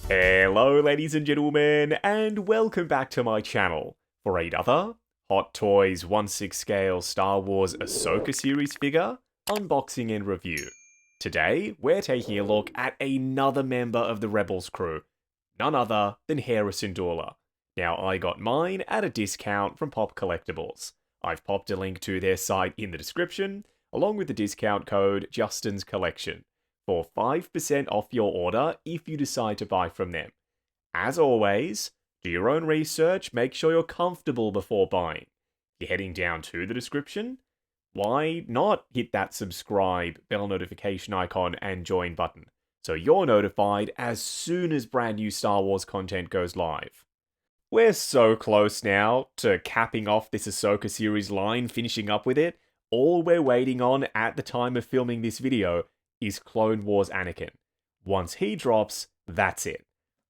Hello ladies and gentlemen, and welcome back to my channel for another Hot Toys 1/6 scale Star Wars Ahsoka series figure unboxing and review. Today, we're taking a look at another member of the Rebels crew, none other than Hera Syndulla. Now, I got mine at a discount from Pop Collectibles. I've popped a link to their site in the description, along with the discount code Justin's Collection, for 5% off your order if you decide to buy from them. As always, do your own research, make sure you're comfortable before buying. If you're heading down to the description, why not hit that subscribe, bell notification icon, and join button, so you're notified as soon as brand new Star Wars content goes live. We're so close now to capping off this Ahsoka series line, finishing up with it. All we're waiting on at the time of filming this video is Clone Wars Anakin. Once he drops, that's it.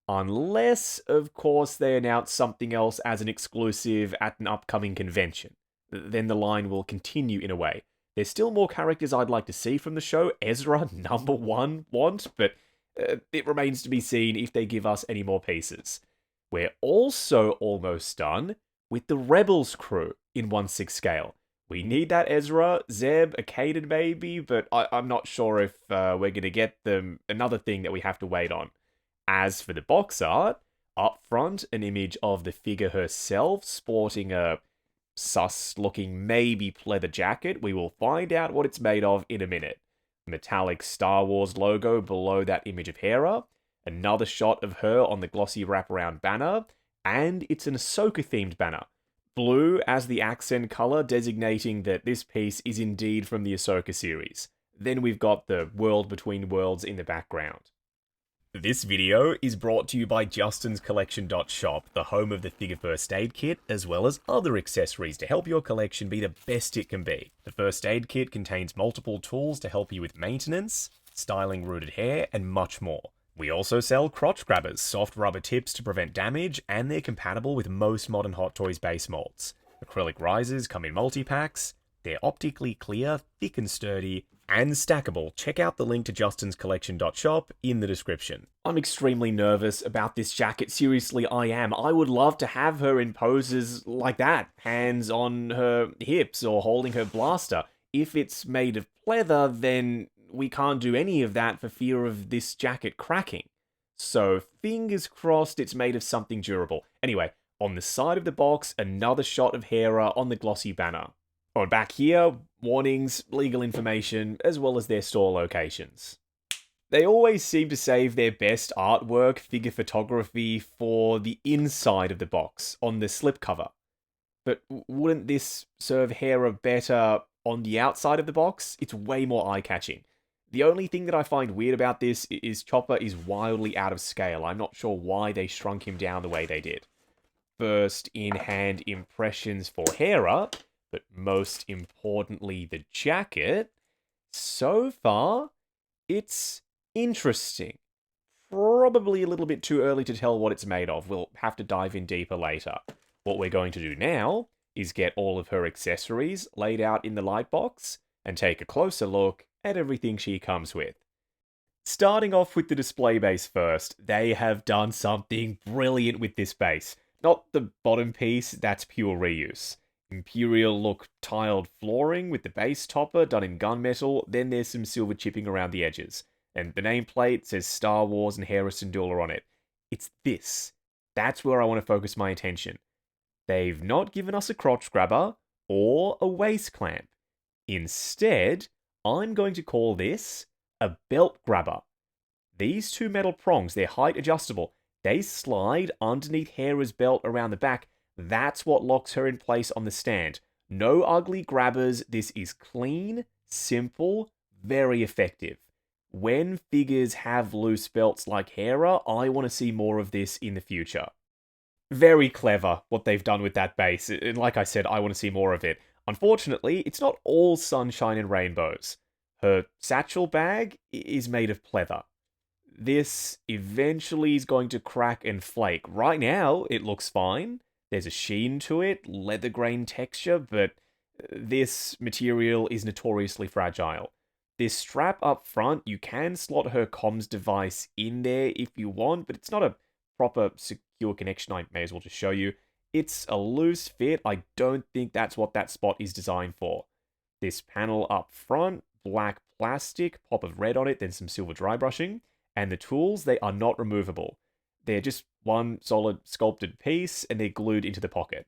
Unless, of course, they announce something else as an exclusive at an upcoming convention. Then the line will continue in a way. There's still more characters I'd like to see from the show. Ezra, number one, want, but it remains to be seen if they give us any more pieces. We're also almost done with the Rebels crew in 1/6 scale. We need that Ezra, Zeb, a Kaden maybe, but I'm not sure if we're going to get them. Another thing that we have to wait on. As for the box art, up front, an image of the figure herself sporting a sus-looking maybe pleather jacket. We will find out what it's made of in a minute. Metallic Star Wars logo below that image of Hera. Another shot of her on the glossy wraparound banner, and it's an Ahsoka-themed banner. Blue as the accent color, designating that this piece is indeed from the Ahsoka series. Then we've got the World Between Worlds in the background. This video is brought to you by Justin's Collection.shop, the home of the figure first aid kit, as well as other accessories to help your collection be the best it can be. The first aid kit contains multiple tools to help you with maintenance, styling rooted hair, and much more. We also sell crotch grabbers, soft rubber tips to prevent damage, and they're compatible with most modern Hot Toys base molds. Acrylic risers come in multi-packs, they're optically clear, thick and sturdy, and stackable. Check out the link to Justin's Collection.shop in the description. I'm extremely nervous about this jacket, seriously I am. I would love to have her in poses like that, hands on her hips or holding her blaster. If it's made of pleather, then we can't do any of that for fear of this jacket cracking. So fingers crossed it's made of something durable. Anyway, on the side of the box, another shot of Hera on the glossy banner. On back here, warnings, legal information, as well as their store locations. They always seem to save their best artwork, figure photography, for the inside of the box, on the slipcover. But wouldn't this serve Hera better on the outside of the box? It's way more eye-catching. The only thing that I find weird about this is Chopper is wildly out of scale. I'm not sure why they shrunk him down the way they did. First in-hand impressions for Hera, but most importantly the jacket. So far, it's interesting. Probably a little bit too early to tell what it's made of. We'll have to dive in deeper later. What we're going to do now is get all of her accessories laid out in the light box and take a closer look at everything she comes with. Starting off with the display base first, they have done something brilliant with this base. Not the bottom piece, that's pure reuse. Imperial look tiled flooring with the base topper done in gunmetal, then there's some silver chipping around the edges. And the nameplate says Star Wars and Hera Syndulla on it. It's this. That's where I want to focus my attention. They've not given us a crotch grabber or a waist clamp. Instead, I'm going to call this a belt grabber. These two metal prongs, they're height adjustable. They slide underneath Hera's belt around the back. That's what locks her in place on the stand. No ugly grabbers. This is clean, simple, very effective. When figures have loose belts like Hera, I want to see more of this in the future. Very clever what they've done with that base, and like I said, I want to see more of it. Unfortunately, it's not all sunshine and rainbows. Her satchel bag is made of pleather. This eventually is going to crack and flake. Right now, it looks fine. There's a sheen to it, leather grain texture, but this material is notoriously fragile. This strap up front, you can slot her comms device in there if you want, but it's not a proper secure connection. I may as well just show you. It's a loose fit. I don't think that's what that spot is designed for. This panel up front, black plastic, pop of red on it, then some silver dry brushing. And the tools, they are not removable. They're just one solid sculpted piece, and they're glued into the pocket.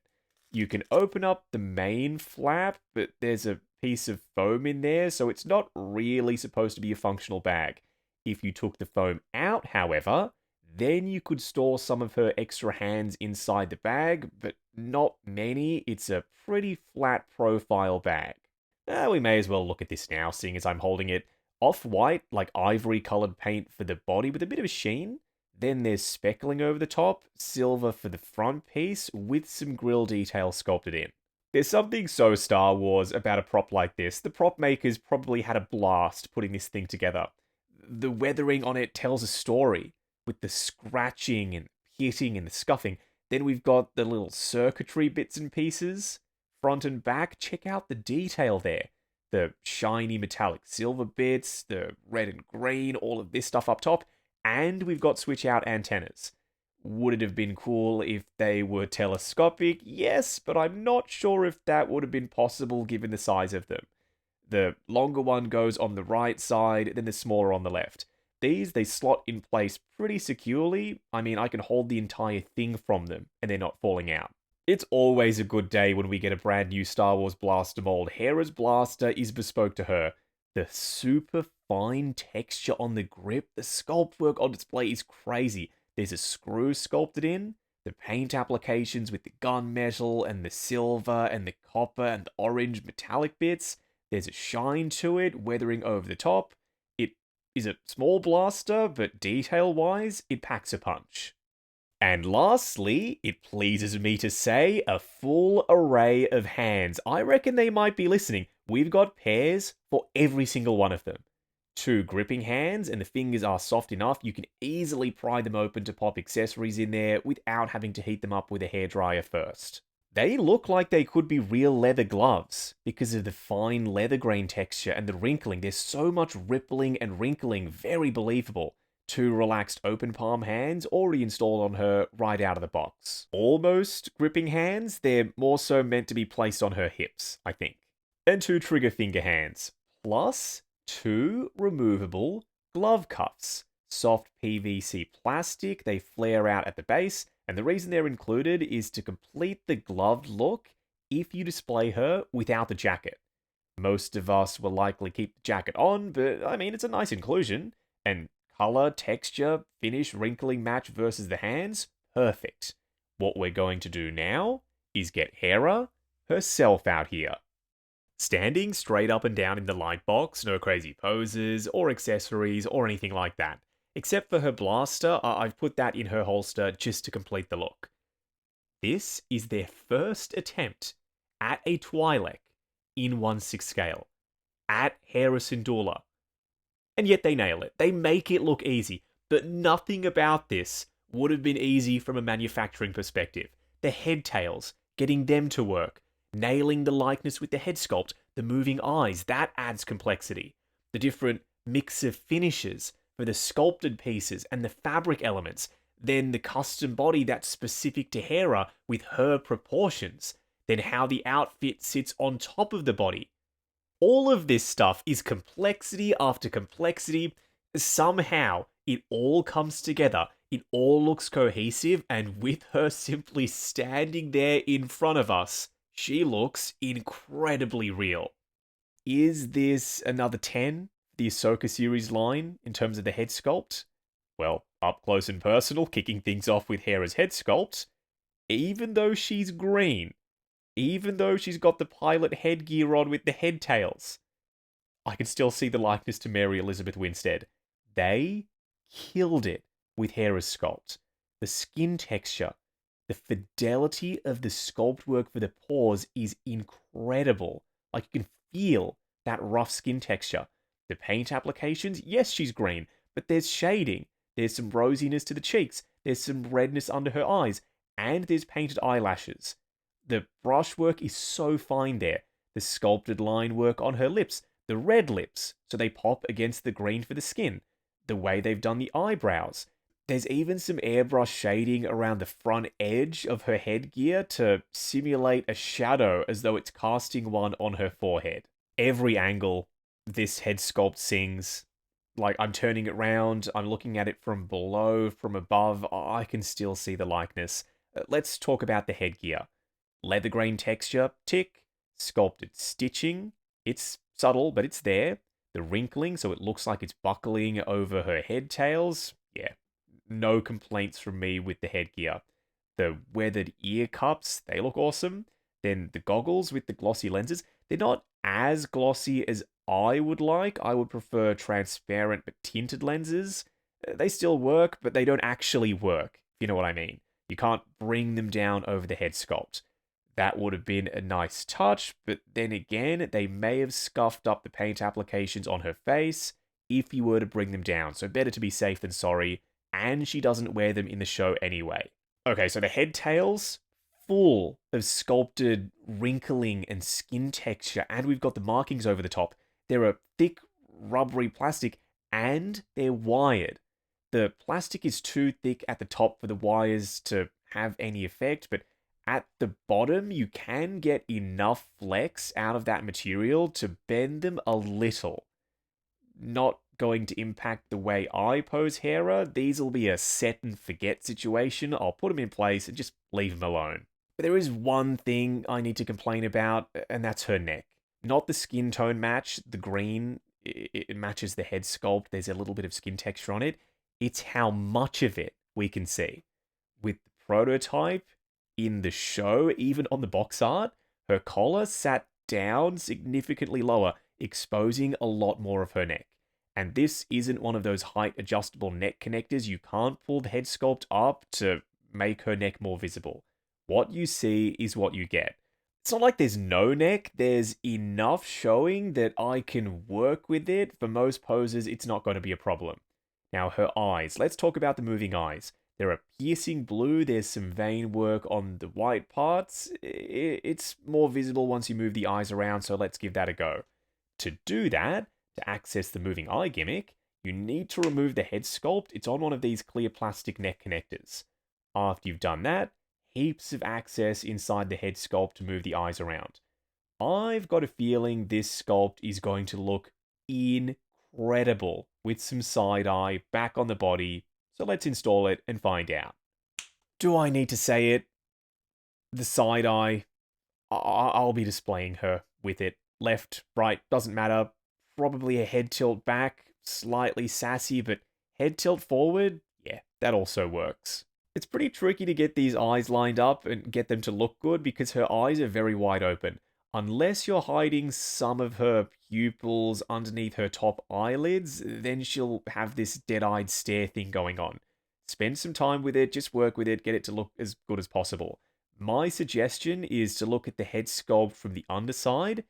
You can open up the main flap, but there's a piece of foam in there, so it's not really supposed to be a functional bag. If you took the foam out, however, then you could store some of her extra hands inside the bag, but not many. It's a pretty flat profile bag. We may as well look at this now, seeing as I'm holding it off-white, like ivory-colored paint for the body with a bit of a sheen. Then there's speckling over the top, silver for the front piece, with some grill detail sculpted in. There's something so Star Wars about a prop like this. The prop makers probably had a blast putting this thing together. The weathering on it tells a story, with the scratching and hitting and the scuffing. Then we've got the little circuitry bits and pieces. Front and back, check out the detail there. The shiny metallic silver bits, the red and green, all of this stuff up top. And we've got switch out antennas. Would it have been cool if they were telescopic? Yes, but I'm not sure if that would have been possible given the size of them. The longer one goes on the right side, then the smaller on the left. These, they slot in place pretty securely. I mean, I can hold the entire thing from them, and they're not falling out. It's always a good day when we get a brand new Star Wars blaster mold. Hera's blaster is bespoke to her. The super fine texture on the grip, the sculpt work on display is crazy. There's a screw sculpted in, the paint applications with the gunmetal and the silver and the copper and the orange metallic bits. There's a shine to it, weathering over the top. It is a small blaster, but detail-wise, it packs a punch. And lastly, it pleases me to say, a full array of hands. I reckon they might be listening. We've got pairs for every single one of them. 2 gripping hands, and the fingers are soft enough, you can easily pry them open to pop accessories in there without having to heat them up with a hairdryer first. They look like they could be real leather gloves because of the fine leather grain texture and the wrinkling. There's so much rippling and wrinkling, very believable. 2 relaxed open palm hands already installed on her right out of the box. Almost gripping hands, they're more so meant to be placed on her hips, I think. And 2 trigger finger hands, plus 2 removable glove cuffs. Soft PVC plastic, they flare out at the base, and the reason they're included is to complete the gloved look if you display her without the jacket. Most of us will likely keep the jacket on, but I mean, it's a nice inclusion. And color, texture, finish, wrinkling match versus the hands, perfect. What we're going to do now is get Hera herself out here. Standing straight up and down in the light box, no crazy poses or accessories or anything like that. Except for her blaster, I've put that in her holster just to complete the look. This is their first attempt at a Twi'lek in 1/6 scale. At Hera Syndulla. And yet they nail it. They make it look easy. But nothing about this would have been easy from a manufacturing perspective. The head tails, getting them to work. Nailing the likeness with the head sculpt, the moving eyes, that adds complexity. The different mix of finishes for the sculpted pieces and the fabric elements. Then the custom body that's specific to Hera with her proportions. Then how the outfit sits on top of the body. All of this stuff is complexity after complexity. Somehow, it all comes together. It all looks cohesive, and with her simply standing there in front of us, she looks incredibly real. Is this another 10, the Ahsoka series line, in terms of the head sculpt? Well, up close and personal, kicking things off with Hera's head sculpt. Even though she's green, even though she's got the pilot headgear on with the head tails, I can still see the likeness to Mary Elizabeth Winstead. They killed it with Hera's sculpt. The skin texture, the fidelity of the sculpt work for the paws is incredible. Like, you can feel that rough skin texture. The paint applications, yes, she's green, but there's shading. There's some rosiness to the cheeks. There's some redness under her eyes. And there's painted eyelashes. The brushwork is so fine there. The sculpted line work on her lips. The red lips, so they pop against the green for the skin. The way they've done the eyebrows. There's even some airbrush shading around the front edge of her headgear to simulate a shadow as though it's casting one on her forehead. Every angle this head sculpt sings. Like, I'm turning it round, I'm looking at it from below, from above, I can still see the likeness. Let's talk about the headgear. Leather grain texture, tick. Sculpted stitching, it's subtle, but it's there. The wrinkling, so it looks like it's buckling over her head tails, yeah, no complaints from me with the headgear. The weathered ear cups, they look awesome. Then the goggles with the glossy lenses, they're not as glossy as I would like. I would prefer transparent but tinted lenses. They still work, but they don't actually work, if you know what I mean. You can't bring them down over the head sculpt. That would have been a nice touch, but then again, they may have scuffed up the paint applications on her face if you were to bring them down, so better to be safe than sorry, and she doesn't wear them in the show anyway. Okay, so the head tails, full of sculpted wrinkling and skin texture, and we've got the markings over the top. They're a thick, rubbery plastic, and they're wired. The plastic is too thick at the top for the wires to have any effect, but at the bottom, you can get enough flex out of that material to bend them a little. Not going to impact the way I pose Hera. These will be a set and forget situation. I'll put them in place and just leave them alone. But there is one thing I need to complain about, and that's her neck. Not the skin tone match, the green, it matches the head sculpt. There's a little bit of skin texture on it. It's how much of it we can see. With the prototype, in the show, even on the box art, her collar sat down significantly lower, exposing a lot more of her neck. And this isn't one of those height adjustable neck connectors. You can't pull the head sculpt up to make her neck more visible. What you see is what you get. It's not like there's no neck. There's enough showing that I can work with it. For most poses, it's not going to be a problem. Now, her eyes. Let's talk about the moving eyes. They're a piercing blue. There's some vein work on the white parts. It's more visible once you move the eyes around, so let's give that a go. To do that, to access the moving eye gimmick, you need to remove the head sculpt. It's on one of these clear plastic neck connectors. After you've done that, heaps of access inside the head sculpt to move the eyes around. I've got a feeling this sculpt is going to look incredible with some side eye back on the body. So let's install it and find out. Do I need to say it? The side eye, I'll be displaying her with it. Left, right, doesn't matter. Probably a head tilt back, slightly sassy, but head tilt forward, yeah, that also works. It's pretty tricky to get these eyes lined up and get them to look good because her eyes are very wide open. Unless you're hiding some of her pupils underneath her top eyelids, then she'll have this dead-eyed stare thing going on. Spend some time with it, just work with it, get it to look as good as possible. My suggestion is to look at the head sculpt from the underside.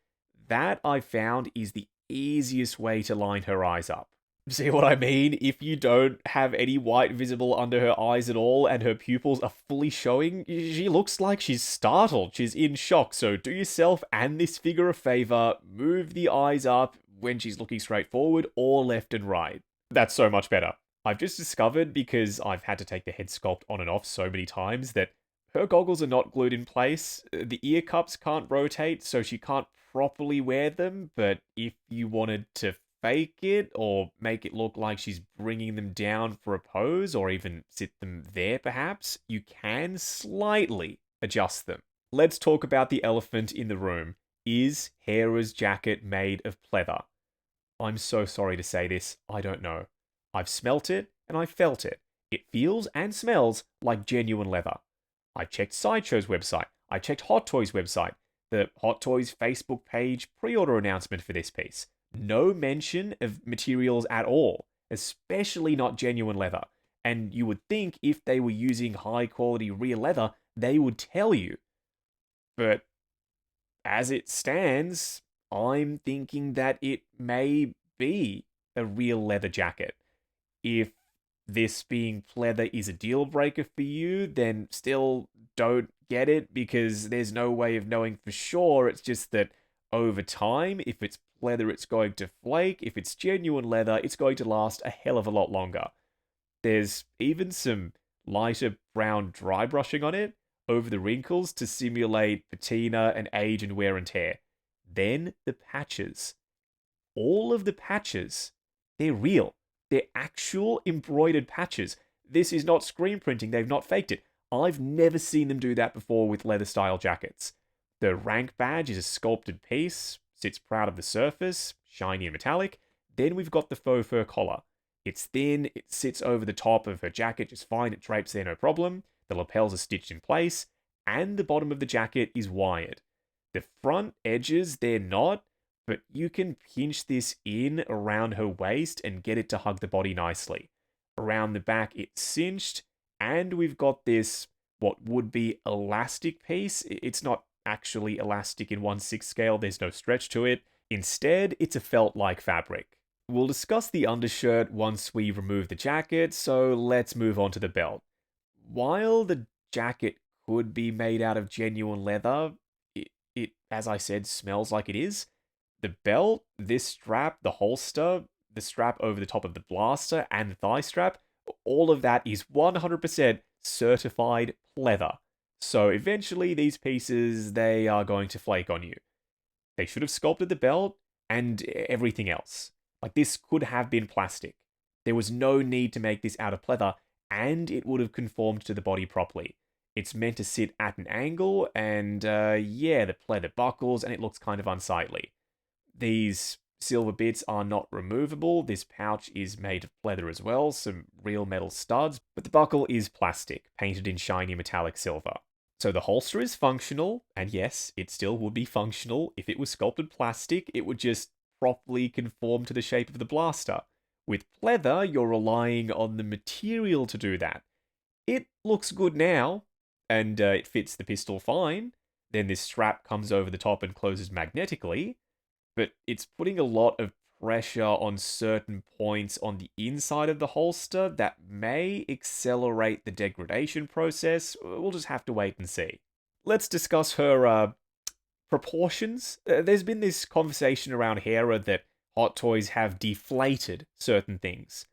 That, I found, is the easiest way to line her eyes up. See what I mean? If you don't have any white visible under her eyes at all and her pupils are fully showing, she looks like she's startled. She's in shock. So do yourself and this figure a favor. Move the eyes up when she's looking straight forward or left and right. That's so much better. I've just discovered, because I've had to take the head sculpt on and off so many times, that her goggles are not glued in place. The ear cups can't rotate, so she can't properly wear them. But if you wanted to fake it or make it look like she's bringing them down for a pose or even sit them there perhaps, you can slightly adjust them. Let's talk about the elephant in the room. Is Hera's jacket made of pleather? I'm so sorry to say this, I don't know. I've smelt it and I felt it. It feels and smells like genuine leather. I checked Sideshow's website. I checked Hot Toys' website. The Hot Toys Facebook page pre-order announcement for this piece. No mention of materials at all, especially not genuine leather. And you would think if they were using high quality real leather, they would tell you. But as it stands, I'm thinking that it may be a real leather jacket. If this being pleather is a deal breaker for you, then still don't get it because there's no way of knowing for sure. It's just that over time, if it's leather, it's going to flake. If it's genuine leather, it's going to last a hell of a lot longer. There's even some lighter brown dry brushing on it over the wrinkles to simulate patina and age and wear and tear. Then the patches. All of the patches, they're real. They're actual embroidered patches. This is not screen printing. They've not faked it. I've never seen them do that before with leather-style jackets. The rank badge is a sculpted piece, sits proud of the surface, shiny and metallic. Then we've got the faux fur collar. It's thin, it sits over the top of her jacket just fine, it drapes there no problem. The lapels are stitched in place, and the bottom of the jacket is wired. The front edges, they're not, but you can pinch this in around her waist and get it to hug the body nicely. Around the back, it's cinched, and we've got this, what would be elastic piece. It's not actually elastic in 1/6 scale, there's no stretch to it. Instead, it's a felt-like fabric. We'll discuss the undershirt once we remove the jacket, so let's move on to the belt. While the jacket could be made out of genuine leather, it, as I said, smells like it is. The belt, this strap, the holster, the strap over the top of the blaster, and the thigh strap, all of that is 100% certified pleather. So eventually these pieces, they are going to flake on you. They should have sculpted the belt and everything else. Like, this could have been plastic. There was no need to make this out of pleather, and it would have conformed to the body properly. It's meant to sit at an angle, and yeah, the pleather buckles, and it looks kind of unsightly. These silver bits are not removable. This pouch is made of pleather as well, some real metal studs, but the buckle is plastic, painted in shiny metallic silver. So the holster is functional, and yes, it still would be functional. If it was sculpted plastic, it would just properly conform to the shape of the blaster. With pleather, you're relying on the material to do that. It looks good now, and it fits the pistol fine. Then this strap comes over the top and closes magnetically, but it's putting a lot of pressure on certain points on the inside of the holster that may accelerate the degradation process. We'll just have to wait and see. Let's discuss her proportions. There's been this conversation around Hera that Hot Toys have deflated certain things.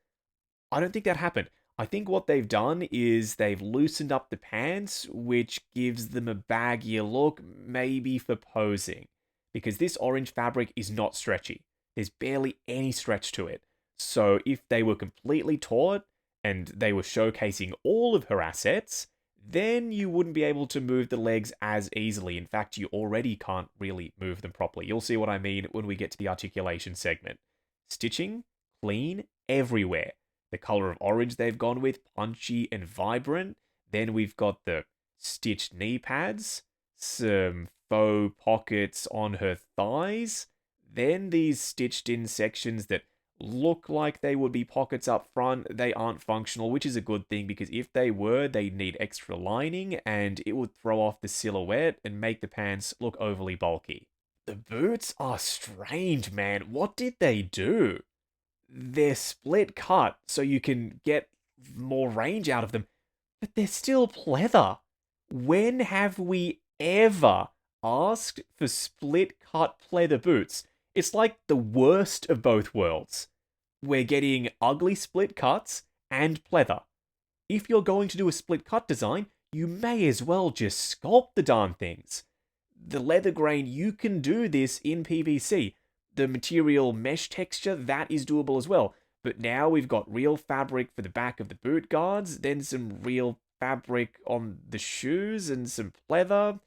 I don't think that happened. I think what they've done is they've loosened up the pants, which gives them a baggier look, maybe for posing. Because this orange fabric is not stretchy. There's barely any stretch to it. So if they were completely taut, and they were showcasing all of her assets, then you wouldn't be able to move the legs as easily. In fact, you already can't really move them properly. You'll see what I mean when we get to the articulation segment. Stitching, clean, everywhere. The color of orange they've gone with, punchy and vibrant. Then we've got the stitched knee pads, some faux pockets on her thighs, then these stitched in sections that look like they would be pockets up front. They aren't functional, which is a good thing, because if they were, they'd need extra lining, and it would throw off the silhouette and make the pants look overly bulky. The boots are strange, man. What did they do? They're split cut, so you can get more range out of them, but they're still pleather. When have we ever asked for split cut pleather boots? It's like the worst of both worlds. We're getting ugly split cuts and pleather. If you're going to do a split cut design, you may as well just sculpt the darn things. The leather grain, you can do this in PVC. The material mesh texture, that is doable as well. But now we've got real fabric for the back of the boot guards, then some real fabric on the shoes and some pleather.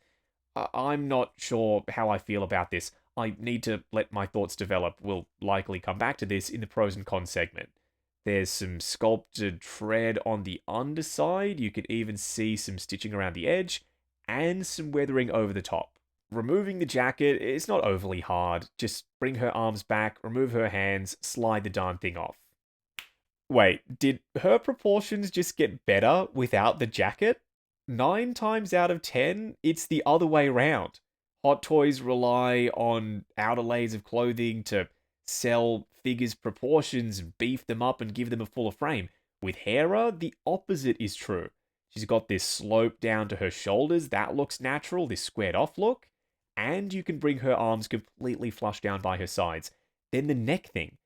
I'm not sure how I feel about this. I need to let my thoughts develop. We'll likely come back to this in the pros and cons segment. There's some sculpted tread on the underside. You can even see some stitching around the edge and some weathering over the top. Removing the jacket is not overly hard. Just bring her arms back, remove her hands, slide the darn thing off. Wait, did her proportions just get better without the jacket? 9 times out of 10, it's the other way round. Hot Toys rely on outer layers of clothing to sell figures' proportions and beef them up and give them a fuller frame. With Hera, the opposite is true. She's got this slope down to her shoulders, that looks natural, this squared off look. and you can bring her arms completely flush down by her sides. Then the neck thing.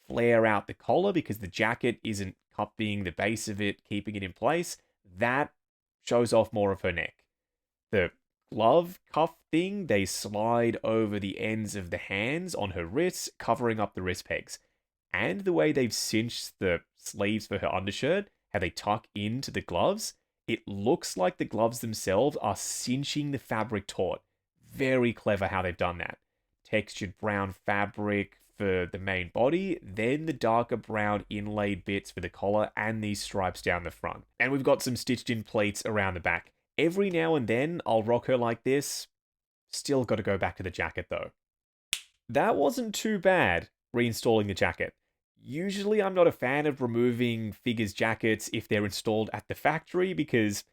Flare out the collar because the jacket isn't cupping the base of it, keeping it in place. That shows off more of her neck. The glove cuff thing, they slide over the ends of the hands on her wrists, covering up the wrist pegs. And the way they've cinched the sleeves for her undershirt, how they tuck into the gloves, it looks like the gloves themselves are cinching the fabric taut. Very clever how they've done that. Textured brown fabric for the main body, then the darker brown inlaid bits for the collar and these stripes down the front. And we've got some stitched in pleats around the back. Every now and then, I'll rock her like this. Still got to go back to the jacket though. That wasn't too bad, reinstalling the jacket. Usually I'm not a fan of removing figures' jackets if they're installed at the factory because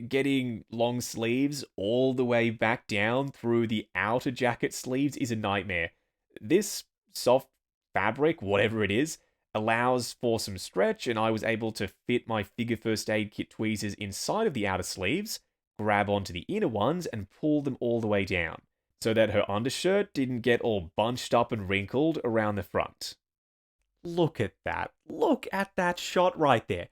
getting long sleeves all the way back down through the outer jacket sleeves is a nightmare. This soft fabric, whatever it is, allows for some stretch, and I was able to fit my figure first aid kit tweezers inside of the outer sleeves, grab onto the inner ones, and pull them all the way down, so that her undershirt didn't get all bunched up and wrinkled around the front. Look at that. Look at that shot right there.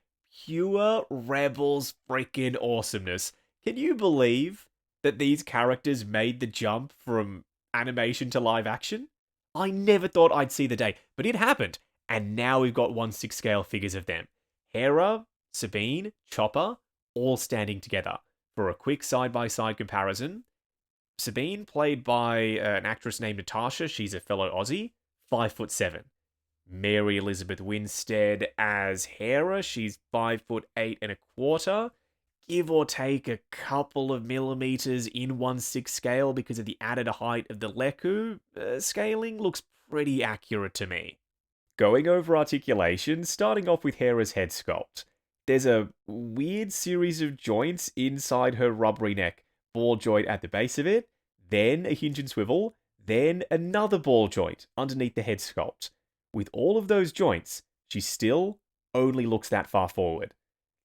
Pure Rebels freaking awesomeness. Can you believe that these characters made the jump from animation to live action? I never thought I'd see the day, but it happened. And now we've got 1/6 scale figures of them. Hera, Sabine, Chopper, all standing together. For a quick side-by-side comparison, Sabine, played by an actress named Natasha, she's a fellow Aussie, 5'7". Mary Elizabeth Winstead as Hera, she's 5'8.25", give or take a couple of millimeters in 1/6 scale because of the added height of the Leku. Scaling looks pretty accurate to me. Going over articulation, starting off with Hera's head sculpt. There's a weird series of joints inside her rubbery neck. Ball joint at the base of it, then a hinge and swivel, then another ball joint underneath the head sculpt. With all of those joints, she still only looks that far forward.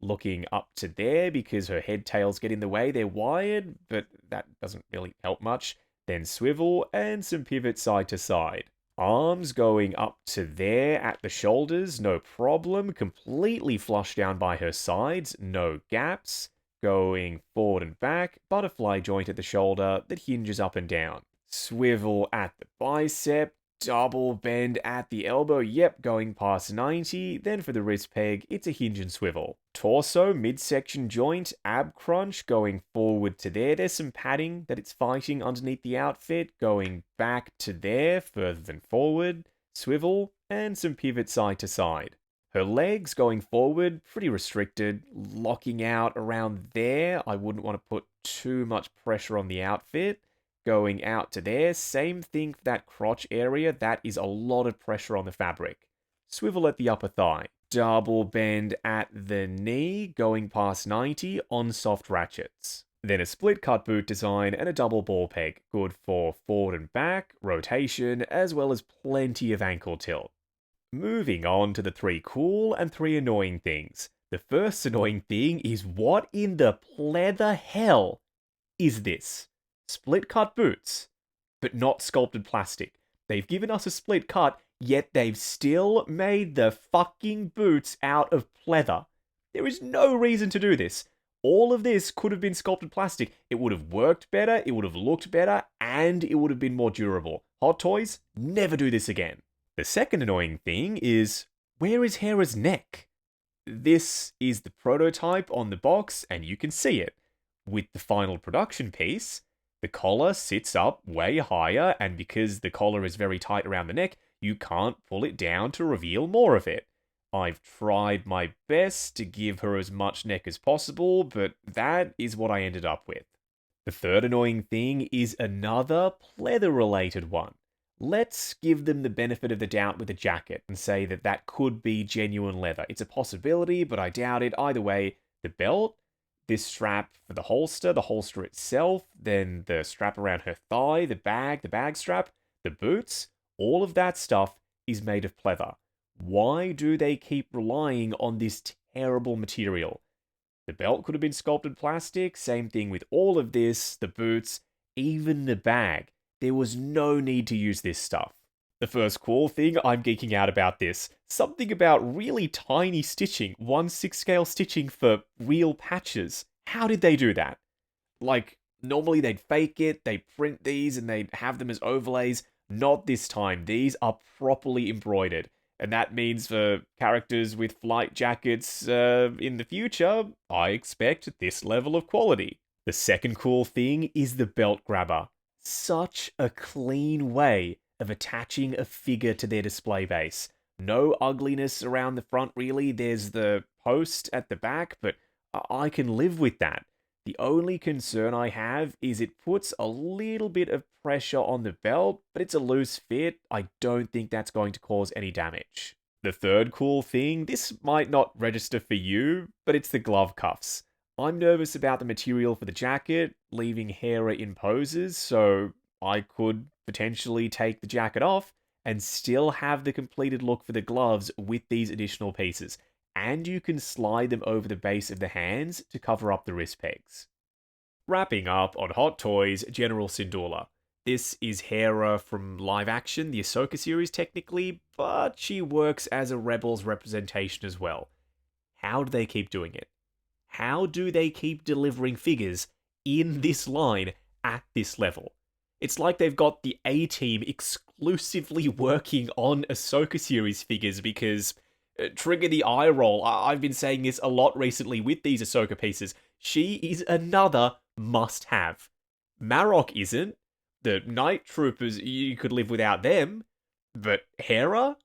Looking up to there because her head tails get in the way, they're wired, but that doesn't really help much. Then swivel and some pivot side to side. Arms going up to there at the shoulders, no problem. Completely flush down by her sides, no gaps. Going forward and back, butterfly joint at the shoulder that hinges up and down. Swivel at the bicep, double bend at the elbow, yep, going past 90. Then for the wrist peg, it's a hinge and swivel. Torso, midsection joint, ab crunch, going forward to there. There's some padding that it's fighting underneath the outfit, going back to there, further than forward. Swivel, and some pivot side to side. Her legs going forward, pretty restricted, locking out around there. I wouldn't want to put too much pressure on the outfit. Going out to there, same thing for that crotch area, that is a lot of pressure on the fabric. Swivel at the upper thigh. Double bend at the knee, going past 90 on soft ratchets. Then a split cut boot design and a double ball peg, good for forward and back, rotation, as well as plenty of ankle tilt. Moving on to the 3 cool and 3 annoying things. The first annoying thing is, what in the pleather hell is this? Split cut boots, but not sculpted plastic. They've given us a split cut, yet they've still made the fucking boots out of pleather. There is no reason to do this. All of this could have been sculpted plastic. It would have worked better, it would have looked better, and it would have been more durable. Hot Toys, never do this again. The second annoying thing is, where is Hera's neck? This is the prototype on the box, and you can see it. With the final production piece, the collar sits up way higher, and because the collar is very tight around the neck, you can't pull it down to reveal more of it. I've tried my best to give her as much neck as possible, but that is what I ended up with. The third annoying thing is another pleather-related one. Let's give them the benefit of the doubt with the jacket and say that that could be genuine leather. It's a possibility, but I doubt it. Either way, the belt, this strap for the holster itself, then the strap around her thigh, the bag strap, the boots, all of that stuff is made of pleather. Why do they keep relying on this terrible material? The belt could have been sculpted plastic, same thing with all of this, the boots, even the bag. There was no need to use this stuff. The first cool thing I'm geeking out about this, something about really tiny stitching, 1/6 scale stitching for real patches. How did they do that? Like, normally they'd fake it, they'd print these, and they'd have them as overlays. Not this time. These are properly embroidered. And that means for characters with flight jackets in the future, I expect this level of quality. The second cool thing is the belt grabber. Such a clean way of attaching a figure to their display base. No ugliness around the front, really. There's the post at the back, but I can live with that. The only concern I have is it puts a little bit of pressure on the belt, but it's a loose fit. I don't think that's going to cause any damage. The third cool thing, this might not register for you, but it's the glove cuffs. I'm nervous about the material for the jacket, leaving Hera in poses, so I could potentially take the jacket off and still have the completed look for the gloves with these additional pieces. And you can slide them over the base of the hands to cover up the wrist pegs. Wrapping up on Hot Toys General Syndulla. This is Hera from live action, the Ahsoka series technically, but she works as a Rebels representation as well. How do they keep doing it? How do they keep delivering figures in this line at this level? It's like they've got the A-team exclusively working on Ahsoka series figures because... trigger the eye roll. I've been saying this a lot recently with these Ahsoka pieces. She is another must-have. Marok isn't. The Night Troopers, you could live without them. But Hera?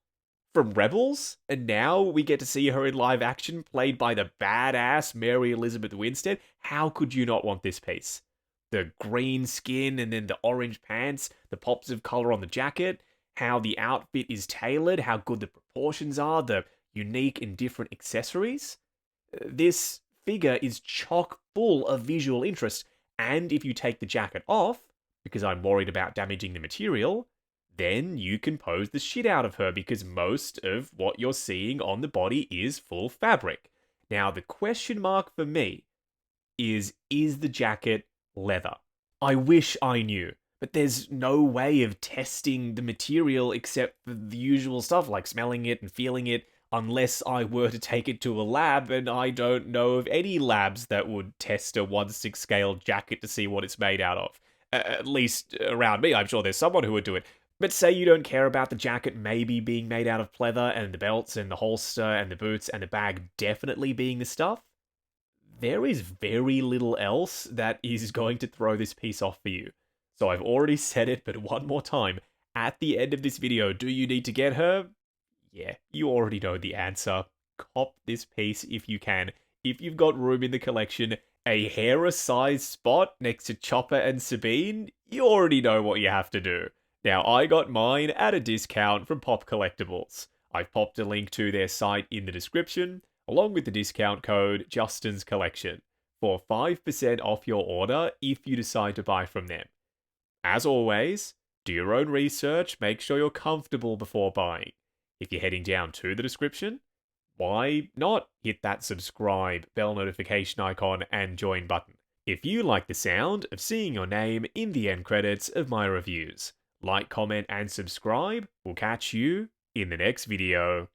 From Rebels? And now we get to see her in live action, played by the badass Mary Elizabeth Winstead. How could you not want this piece? The green skin and then the orange pants, the pops of color on the jacket, how the outfit is tailored, how good the proportions are, the unique and different accessories. This figure is chock full of visual interest, and if you take the jacket off, because I'm worried about damaging the material, then you can pose the shit out of her because most of what you're seeing on the body is full fabric. Now, the question mark for me is the jacket leather? I wish I knew. But there's no way of testing the material except for the usual stuff like smelling it and feeling it, unless I were to take it to a lab, and I don't know of any labs that would test a 1/6 scale jacket to see what it's made out of. At least around me, I'm sure there's someone who would do it. But say you don't care about the jacket maybe being made out of pleather, and the belts and the holster and the boots and the bag definitely being the stuff. There is very little else that is going to throw this piece off for you. So I've already said it, but one more time. At the end of this video, do you need to get her? Yeah, you already know the answer. Cop this piece if you can. If you've got room in the collection, a Hera-sized spot next to Chopper and Sabine, you already know what you have to do. Now, I got mine at a discount from Pop Collectibles. I've popped a link to their site in the description, along with the discount code Justin's Collection, for 5% off your order if you decide to buy from them. As always, do your own research, make sure you're comfortable before buying. If you're heading down to the description, why not hit that subscribe, bell notification icon, and join button if you like the sound of seeing your name in the end credits of my reviews. Like, comment, and subscribe. We'll catch you in the next video.